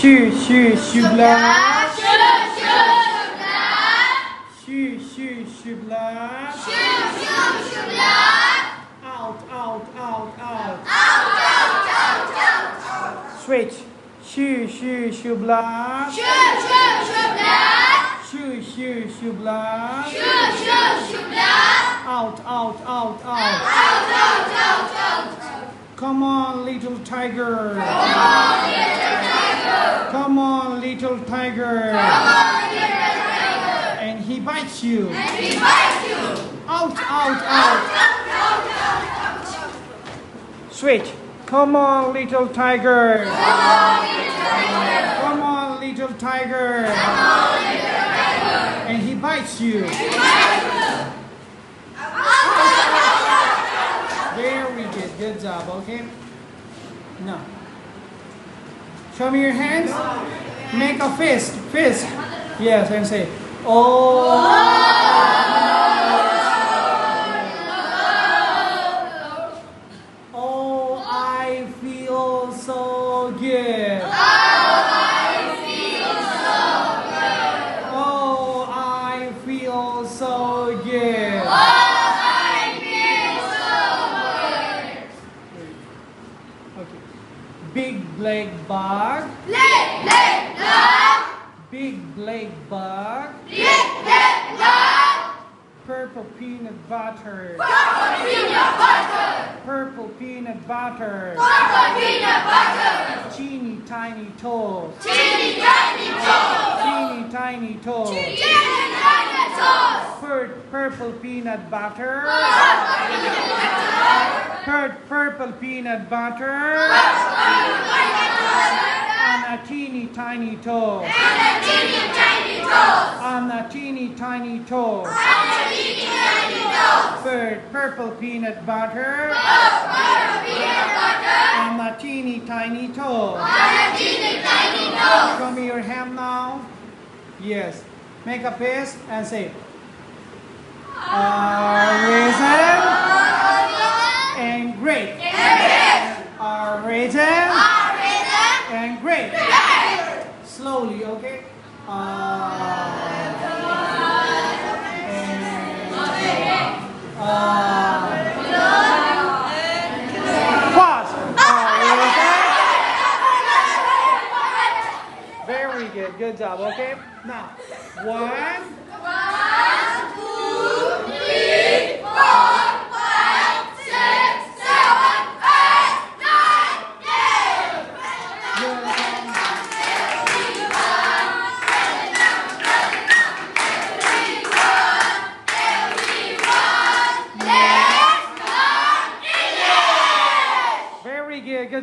Shoe, shoe, shoe blood. Shoe, shoe, shoe blood. Out, out, out, out. Switch. Shoe, shoe, shoe blood. Shoe, shoe, shoe blood. Out, out, out, out. Come on, little tiger. Come on, little tiger. And he bites you. Out, out, out. Switch. Come on, little tiger. Come on, little tiger. And he bites you. Very good. Good job. Okay. Now, show me your hands. Make a fist. Fist. Yes, and say, oh. Oh, I feel so good. Oh, I feel so good. Okay. Big black bug. Big black bug. Purple peanut butter. Purple peanut butter. Teeny tiny toes. Teeny tiny toes. Purple peanut butter. Purple peanut butter. On a teeny tiny toe. On a teeny tiny toe. Purple peanut butter. On a teeny tiny toe. Show me your hand now. Yes. Make a fist and say, raisin and grape. Raisin and grape. Slowly, okay? Pause. Very good. Good job, okay? Now, 1, 2, 3, 4.